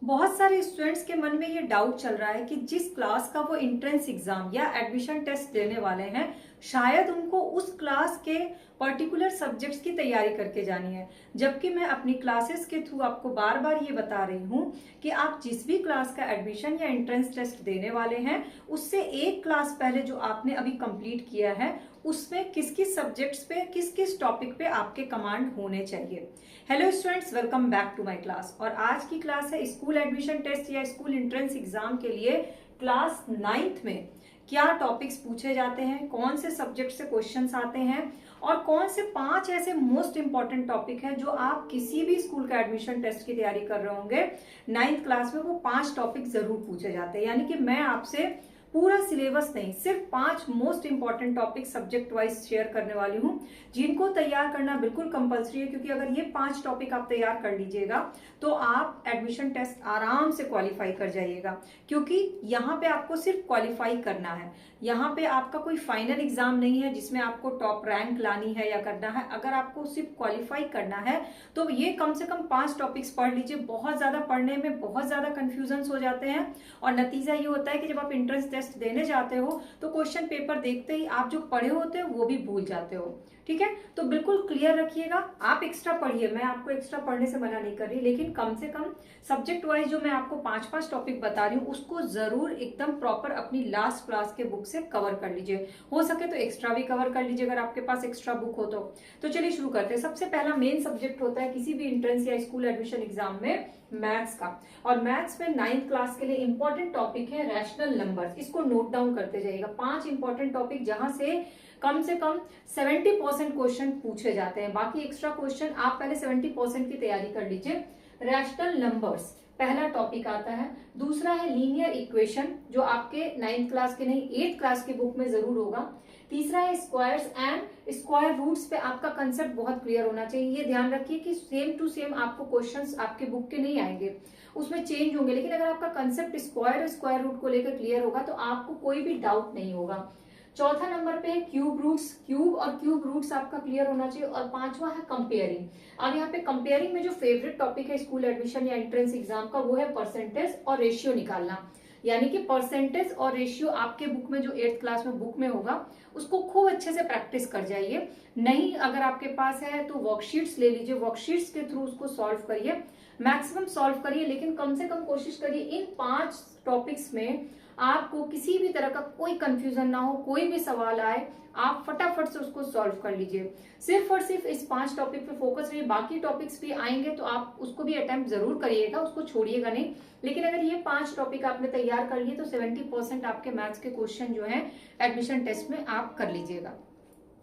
बहुत सारे स्टूडेंट्स के मन में ये डाउट चल रहा है कि जिस क्लास का वो एंट्रेंस एग्जाम या एडमिशन टेस्ट देने वाले हैं शायद उनको उस क्लास के पर्टिकुलर सब्जेक्ट्स की तैयारी करके जानी है। जबकि मैं अपनी क्लासेस के थ्रू आपको बार बार ये बता रही हूँ कि आप जिस भी क्लास का एडमिशन या एंट्रेंस टेस्ट देने वाले हैं उससे एक क्लास पहले जो आपने अभी कंप्लीट किया है उसमें किस किस सब्जेक्ट्स पे किस किस टॉपिक पे आपके कमांड होने चाहिए। Hello students, welcome back to my class. और आज की क्लास है स्कूल एडमिशन टेस्ट या स्कूल एंट्रेंस एग्जाम के लिए क्लास 9th में क्या टॉपिक्स पूछे जाते हैं, कौन से सब्जेक्ट से क्वेश्चंस आते हैं और कौन से 5 ऐसे मोस्ट इंपॉर्टेंट टॉपिक हैं जो आप किसी भी स्कूल का एडमिशन टेस्ट की तैयारी कर रहे होंगे 9th क्लास में वो 5 टॉपिक जरूर पूछे जाते हैं। यानी कि मैं आपसे पूरा सिलेबस नहीं, सिर्फ 5 most important topic subject wise share करने वाली हूं जिनको तैयार करना बिल्कुल कंपलसरी है। क्योंकि अगर ये 5 टॉपिक आप तैयार कर लीजिएगा तो आप एडमिशन टेस्ट आराम से क्वालिफाई कर जाइएगा। क्योंकि यहाँ पे आपको सिर्फ क्वालिफाई करना है, यहाँ पे आपका कोई फाइनल एग्जाम नहीं है जिसमें आपको टॉप रैंक लानी है या करना है। अगर आपको सिर्फ क्वालिफाई करना है तो ये कम से कम 5 टॉपिक्स पढ़ लीजिए। बहुत ज्यादा पढ़ने में बहुत ज्यादा कंफ्यूजन हो जाते हैं और नतीजा ये होता है कि जब आप एंट्रेंस टेस्ट देने जाते हो तो क्वेश्चन पेपर देखते ही आप जो पढ़े होते हैं वो भी भूल जाते हो। ठीक है, तो बिल्कुल क्लियर रखिएगा। आप एक्स्ट्रा पढ़िए, मैं आपको एक्स्ट्रा पढ़ने से मना नहीं कर रही, लेकिन कम से कम सब्जेक्ट वाइज जो मैं आपको 5-5 टॉपिक बता रही हूँ उसको जरूर एकदम प्रॉपर अपनी लास्ट क्लास के बुक से कवर कर लीजिए। हो सके तो एक्स्ट्रा भी कवर कर लीजिए अगर आपके पास एक्स्ट्रा बुक हो तो चलिए शुरू करते हैं। सबसे पहला मेन सब्जेक्ट होता है किसी भी एंट्रेंस या स्कूल एडमिशन एग्जाम में मैथ्स का। और मैथ्स में 9th क्लास के लिए इंपॉर्टेंट टॉपिक है रैशनल नंबर्स। इसको नोट डाउन करते जाइएगा। 5 इंपॉर्टेंट टॉपिक जहां से कम 70% क्वेश्चन पूछे जाते हैं। बाकी एक्स्ट्रा क्वेश्चन आप पहले 70% की तैयारी कर लीजिए। रैशनल नंबर्स पहला टॉपिक आता है। दूसरा है लीनियर इक्वेशन जो आपके 9th क्लास के नहीं 8th क्लास की बुक में जरूर होगा। तीसरा है स्क्वायर्स एंड स्क्वायर रूट्स पे आपका कंसेप्ट बहुत क्लियर होना चाहिए। ये ध्यान रखिए कि सेम टू सेम आपको क्वेश्चंस आपके बुक के नहीं आएंगे, उसमें चेंज होंगे, लेकिन अगर आपका कंसेप्ट स्क्वायर और स्क्वायर रूट को लेकर क्लियर होगा तो आपको कोई भी डाउट नहीं होगा। चौथा नंबर पे क्यूब रूट्स, क्यूब और क्यूब रूट्स आपका क्लियर होना चाहिए। और 5वां है कंपेयरिंग। अब यहाँ पे कंपेयरिंग में जो फेवरेट टॉपिक है स्कूल एडमिशन या एंट्रेंस एग्जाम का वो है परसेंटेज और रेशियो निकालना। यानी कि परसेंटेज और रेशियो आपके बुक में जो 8th क्लास में बुक में होगा उसको खूब अच्छे से प्रैक्टिस कर जाइए। नहीं अगर आपके पास है तो वर्कशीट्स ले लीजिए, वर्कशीट्स के थ्रू उसको सॉल्व करिए, मैक्सिमम सॉल्व करिए। लेकिन कम से कम कोशिश करिए इन 5 टॉपिक्स में आपको किसी भी तरह का कोई कंफ्यूजन ना हो, कोई भी सवाल आए आप फटाफट से उसको सॉल्व कर लीजिए। सिर्फ और सिर्फ इस 5 टॉपिक पे फोकस रहिए। बाकी टॉपिक्स भी आएंगे तो आप उसको भी अटेम्प्ट जरूर करिएगा, उसको छोड़िएगा नहीं। लेकिन अगर ये 5 टॉपिक आपने तैयार कर लिए तो 70% आपके मैथ्स के क्वेश्चन जो है एडमिशन टेस्ट में आप कर लीजिएगा।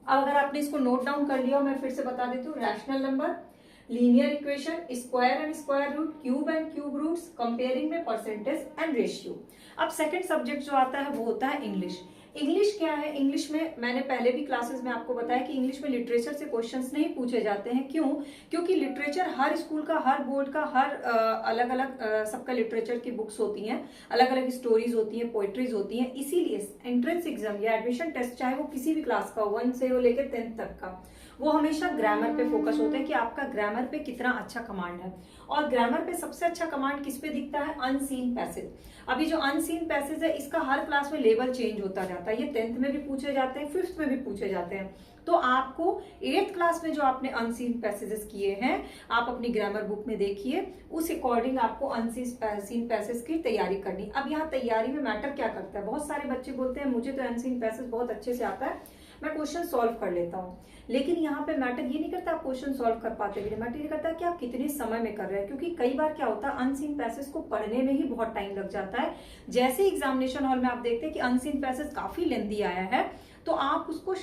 अब अगर आपने इसको नोट डाउन कर लिया, मैं फिर से बता देती हूँ। Rational number, linear equation, square and square root, cube and cube roots, comparing में परसेंटेज एंड रेशियो। अब सेकंड सब्जेक्ट जो आता है वो होता है इंग्लिश। इंग्लिश क्या है? इंग्लिश में मैंने पहले भी क्लासेस में आपको बताया कि इंग्लिश में लिटरेचर से क्वेश्चंस नहीं पूछे जाते हैं। क्यों? क्योंकि लिटरेचर हर स्कूल का, हर बोर्ड का, हर अलग अलग सबका लिटरेचर की बुक्स होती हैं, अलग अलग स्टोरीज होती हैं, पोइट्रीज होती हैं। इसीलिए एंट्रेंस एग्जाम या एडमिशन टेस्ट चाहे वो किसी भी क्लास का 1 से लेकर 10th तक का, वो हमेशा ग्रामर पे फोकस होता है कि आपका ग्रामर पे कितना अच्छा कमांड है। और ग्रामर पे सबसे अच्छा कमांड किस पे दिखता है? Unseen passage. अभी जो अनसीन पैसेज है इसका हर क्लास में लेवल चेंज होता जाता है। ये 10th में भी पूछे जाते हैं, 5th में भी पूछे जाते हैं। तो आपको 8th क्लास में जो आपने अनसीन पैसेजेस किए हैं आप अपनी ग्रामर बुक में देखिए, उस अकॉर्डिंग आपको अनसीन पैसेज की तैयारी करनी। अब यहाँ तैयारी में मैटर क्या करता है? बहुत सारे बच्चे बोलते हैं मुझे तो अनसीन पैसेज बहुत अच्छे से आता है, मैं क्वेश्चन सॉल्व कर लेता हूँ। लेकिन यहाँ पे मैटर ये नहीं करता आप क्वेश्चन सॉल्व कर पाते भी नहीं, मैटर ये करता है कि आप कितने समय में कर रहे हैं। क्योंकि कई बार क्या होता है अनसीन पैसेज को पढ़ने में ही बहुत टाइम लग जाता है। जैसे एग्जामिनेशन हॉल में आप देखते हैं कि अनसीन पैसेज काफी लेंथी आया है तो आप उसको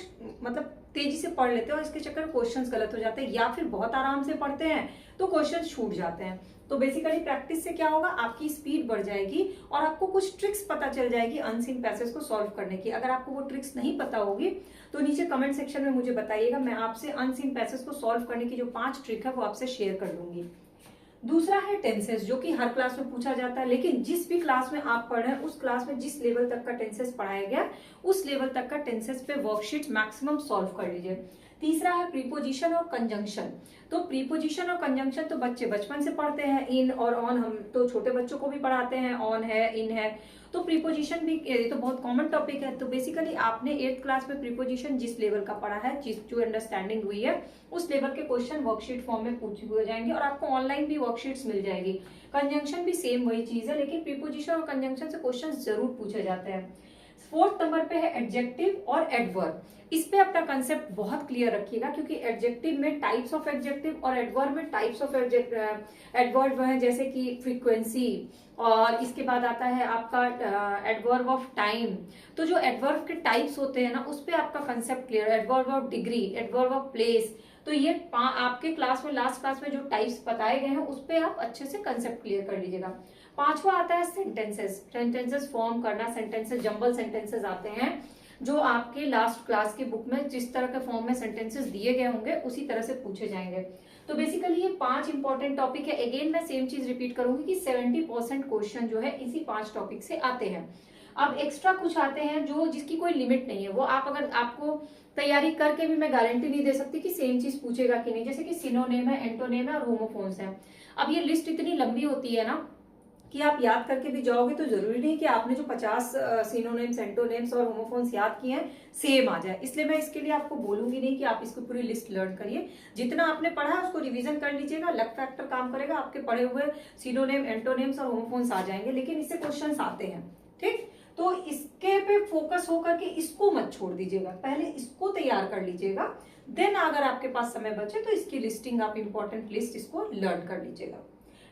मतलब तेजी से पढ़ लेते हो और इसके चक्कर क्वेश्चंस गलत हो जाते हैं, या फिर बहुत आराम से पढ़ते हैं तो क्वेश्चंस छूट जाते हैं। तो बेसिकली प्रैक्टिस से क्या होगा, आपकी स्पीड बढ़ जाएगी और आपको कुछ ट्रिक्स पता चल जाएगी अनसीन पैसेज को सॉल्व करने की। अगर आपको वो ट्रिक्स नहीं पता होगी तो नीचे कमेंट सेक्शन में मुझे बताइएगा, मैं आपसे अनसीन पैसेज को सॉल्व करने की जो 5 ट्रिक है वो आपसे शेयर कर लूंगी। दूसरा है टेंसेस, जो कि हर क्लास में पूछा जाता है। लेकिन जिस भी क्लास में आप पढ़ रहे हैं उस क्लास में जिस लेवल तक का टेंसेस पढ़ाया गया उस लेवल तक का टेंसेस पे वर्कशीट मैक्सिमम सॉल्व कर लीजिए। तीसरा है प्रीपोजिशन और कंजंक्शन। तो प्रीपोजिशन और कंजंक्शन तो बच्चे बचपन से पढ़ते हैं, इन और ऑन हम तो छोटे बच्चों को भी पढ़ाते हैं, ऑन है, इन है। तो प्रीपोजिशन भी ये तो बहुत कॉमन टॉपिक है। तो बेसिकली आपने 8th क्लास में प्रीपोजिशन जिस लेवल का पढ़ा है, जिस जो अंडरस्टैंडिंग हुई है, उस लेवल के क्वेश्चन वर्कशीट फॉर्म में पूछे हुए जाएंगे और आपको ऑनलाइन भी वर्कशीट्स मिल जाएगी। कंजंक्शन भी सेम वही चीज है, लेकिन प्रीपोजिशन और कंजंक्शन से क्वेश्चन जरूर पूछे जाते हैं। 4th नंबर पे है एडजेक्टिव और एडवर्ब। इस पे अपना कंसेप्ट बहुत क्लियर रखिएगा, क्योंकि एडजेक्टिव में टाइप्स ऑफ एडजेक्टिव और एडवर्ब में टाइप्स ऑफ एडवर्ब है, जैसे कि फ्रीक्वेंसी, और इसके बाद आता है आपका एडवर्ब ऑफ टाइम। तो जो एडवर्ब के टाइप्स होते हैं ना, उस पे आपका कंसेप्ट क्लियर है। Adverb of degree, adverb of place, तो ये आपके क्लास में लास्ट क्लास में जो टाइप्स बताए गए हैं उस पे आप अच्छे से कंसेप्ट क्लियर कर लीजिएगा। 5वां आता है सेंटेंसेस। सेंटेंसेस फॉर्म करना, सेंटेंसेस जंबल सेंटेंसेस आते हैं जो आपके लास्ट क्लास की बुक में जिस तरह के फॉर्म में सेंटेंसेस दिए गए होंगे उसी तरह से पूछे जाएंगे। तो बेसिकली ये 5 इंपॉर्टेंट टॉपिक है। अगेन मैं सेम चीज रिपीट करूंगी कि 70% क्वेश्चन जो है इसी 5 टॉपिक से आते हैं। अब एक्स्ट्रा कुछ आते हैं जो जिसकी कोई लिमिट नहीं है, वो आप अगर आपको तैयारी करके भी मैं गारंटी नहीं दे सकती कि सेम चीज पूछेगा कि नहीं, जैसे कि सिनोनेम है, एंटोनेम है और होमोफोन्स है। अब ये लिस्ट इतनी लंबी होती है ना कि आप याद करके भी जाओगे तो जरूरी नहीं कि आपने जो 50 सिनोनिम्स, एंटोनिम्स और होमोफोन्स याद किए हैं सेम आ जाए। इसलिए मैं इसके लिए आपको बोलूंगी नहीं कि आप इसको पूरी लिस्ट लर्न करिए। जितना आपने पढ़ा है उसको रिवीजन कर लीजिएगा, लक फैक्टर काम करेगा, आपके पढ़े हुए सिनोनिम, एंटोनिम्स और होमोफोन्स आ जाएंगे। लेकिन इससे क्वेश्चन आते हैं, ठीक। तो इसके पे फोकस होकर के इसको मत छोड़ दीजिएगा, पहले इसको तैयार कर लीजिएगा, देन अगर आपके पास समय बचे तो इसकी लिस्टिंग आप इंपॉर्टेंट लिस्ट इसको लर्न कर लीजिएगा।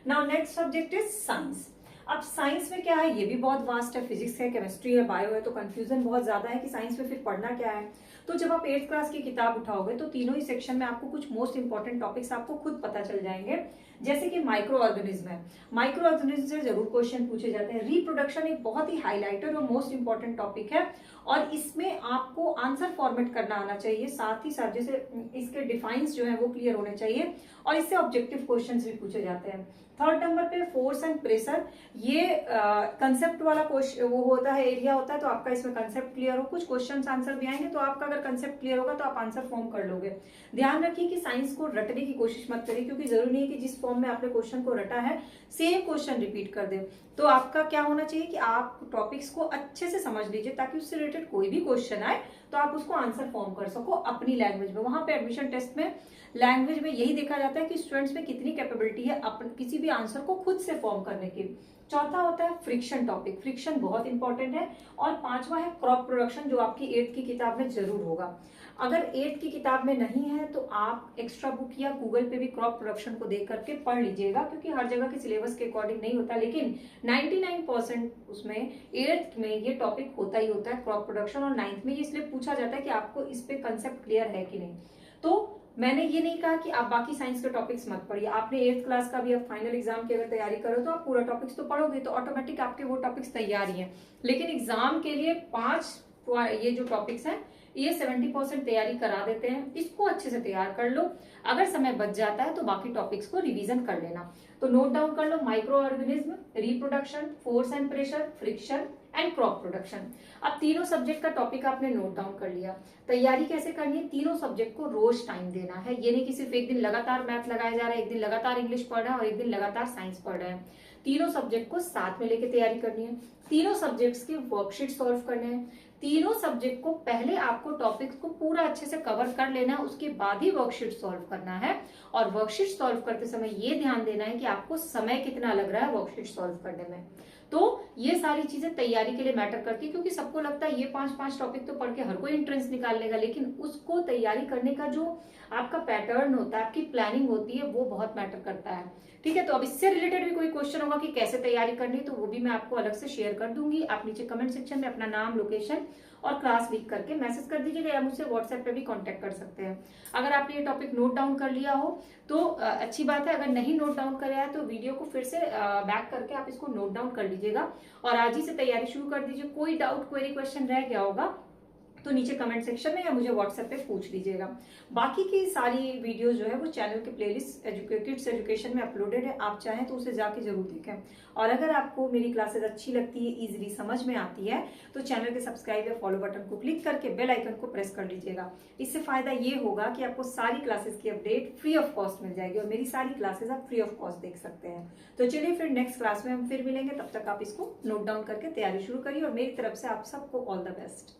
Now next subject is science. अब साइंस में क्या है, ये भी बहुत वास्ट है, फिजिक्स है, केमिस्ट्री है, बायो है, तो कंफ्यूजन बहुत ज्यादा है कि साइंस में फिर पढ़ना क्या है। तो जब आप 8th क्लास की किताब उठाओगे तो तीनों ही सेक्शन में आपको कुछ मोस्ट इंपॉर्टेंट टॉपिक्स आपको खुद पता चल जाएंगे। जैसे कि माइक्रो ऑर्गेनिज्म है, माइक्रो ऑर्गेनिज्म से जरूर क्वेश्चन पूछे जाते हैं। रिप्रोडक्शन एक बहुत ही हाईलाइटेड और मोस्ट इंपॉर्टेंट टॉपिक है और इसमें आपको आंसर फॉर्मेट करना आना चाहिए, साथ ही साथ जैसे इसके डिफाइंस जो है वो क्लियर होने चाहिए और इससे ऑब्जेक्टिव क्वेश्चंस भी पूछे जाते हैं। 3rd नंबर पे फोर्स एंड प्रेशर, ये कंसेप्ट वाला क्वेश्चन वो होता है, एरिया होता है, तो आपका इसमें कंसेप्ट क्लियर हो, कुछ क्वेश्चंस आंसर भी आएंगे, तो आपका अगर कंसेप्ट क्लियर होगा तो आप आंसर फॉर्म कर लोगे। ध्यान रखिए कि साइंस को रटने की कोशिश मत करिए, क्योंकि जरूरी नहीं है कि जिस फॉर्म में आपने क्वेश्चन को रटा है सेम क्वेश्चन रिपीट कर दे। तो आपका क्या होना चाहिए कि आप टॉपिक्स को अच्छे से समझ लीजिए, ताकि उससे रिलेटेड कोई भी क्वेश्चन आए तो आप उसको आंसर फॉर्म कर सको अपनी लैंग्वेज में। वहां पे एडमिशन टेस्ट में लैंग्वेज में यही देखा जाता है कि स्टूडेंट्स में कितनी कैपेबिलिटी है किसी भी आंसर को खुद से फॉर्म करने की। 4था होता है फ्रिक्शन टॉपिक, फ्रिक्शन बहुत इंपॉर्टेंट है। और 5वां है क्रॉप प्रोडक्शन, जो आपकी 8th की किताब में जरूर होगा। अगर 8th की किताब में नहीं है तो आप एक्स्ट्रा बुक या गूगल पे भी क्रॉप प्रोडक्शन को देख करके पढ़ लीजिएगा, क्योंकि हर जगह के सिलेबस के अकॉर्डिंग नहीं होता, लेकिन 99% उसमें 8th में ये टॉपिक होता ही होता है क्रॉप प्रोडक्शन, और 9th में ये इसलिए पूछा जाता है कि आपको इस पे कंसेप्ट क्लियर है कि नहीं। तो मैंने ये नहीं कहा कि आप बाकी साइंस के टॉपिक्स मत पढ़िए, आपने 8th क्लास का भी अब फाइनल एग्जाम की अगर तैयारी करो तो आप पूरा टॉपिक्स तो पढ़ोगे, तो ऑटोमेटिक आपके वो टॉपिक्स तैयार ही हैं। लेकिन एग्जाम के लिए 5 ये जो टॉपिक्स हैं ये 70% तैयारी करा देते हैं, इसको अच्छे से तैयार कर लो। अगर समय बच जाता है तो बाकी टॉपिक्स को रिवीजन कर लेना। तो नोट डाउन कर लो, micro organism, reproduction, force and pressure, friction and crop production. अब तीनों सब्जेक्ट का टॉपिक आपने नोट डाउन कर लिया। तैयारी कैसे करनी है, तीनों सब्जेक्ट को रोज टाइम देना है। ये नहीं कि सिर्फ एक दिन लगातार मैथ लगाया जा रहा है, एक दिन लगातार इंग्लिश पढ़ रहा है और एक दिन लगातार साइंस पढ़ रहे हैं। तीनों सब्जेक्ट को साथ में लेके तैयारी करनी है। तीनों सब्जेक्ट्स के वर्कशीट सॉल्व करने हैं। तीनों सब्जेक्ट को पहले आपको टॉपिक्स को पूरा अच्छे से कवर कर लेना है, उसके बाद ही वर्कशीट सॉल्व करना है। और वर्कशीट सॉल्व करते समय ये ध्यान देना है कि आपको समय कितना लग रहा है वर्कशीट सॉल्व करने में। तो ये सारी चीजें तैयारी के लिए मैटर करती है, क्योंकि सबको लगता है ये 5 टॉपिक तो पढ़ के हर कोई एंट्रेंस निकाल लेगा, लेकिन उसको तैयारी करने का जो आपका पैटर्न होता है, आपकी प्लानिंग होती है, वो बहुत मैटर करता है। ठीक है, तो अब इससे रिलेटेड भी कोई क्वेश्चन होगा कि कैसे तैयारी करनी, तो वो भी मैं आपको अलग से शेयर कर दूंगी। आप नीचे कमेंट सेक्शन में अपना नाम, लोकेशन और क्लास लिख करके मैसेज कर दीजिएगा, या मुझसे व्हाट्सएप पे भी कांटेक्ट कर सकते हैं। अगर आपने ये टॉपिक नोट डाउन कर लिया हो तो अच्छी बात है, अगर नहीं नोट डाउन कराया है तो वीडियो को फिर से बैक करके आप इसको नोट डाउन कर लीजिएगा और आज ही से तैयारी शुरू कर दीजिए। कोई डाउट, क्वेरी, क्वेश्चन रह गया होगा तो नीचे कमेंट सेक्शन में या मुझे व्हाट्सएप पे पूछ लीजिएगा। बाकी की सारी वीडियोस जो है वो चैनल के प्लेलिस्ट किड्स एजुकेशन में अपलोडेड है, आप चाहें तो उसे जाके जरूर देखें। और अगर आपको मेरी क्लासेस अच्छी लगती है, इजीली समझ में आती है, तो चैनल के सब्सक्राइब या फॉलो बटन को क्लिक करके बेल आइकन को प्रेस कर लीजिएगा। इससे फायदा ये होगा कि आपको सारी क्लासेस की अपडेट फ्री ऑफ कॉस्ट मिल जाएगी और मेरी सारी क्लासेस आप फ्री ऑफ कॉस्ट देख सकते हैं। तो चलिए फिर नेक्स्ट क्लास में हम फिर मिलेंगे, तब तक आप इसको नोट डाउन करके तैयारी शुरू करिए और मेरी तरफ से आप सबको ऑल द बेस्ट।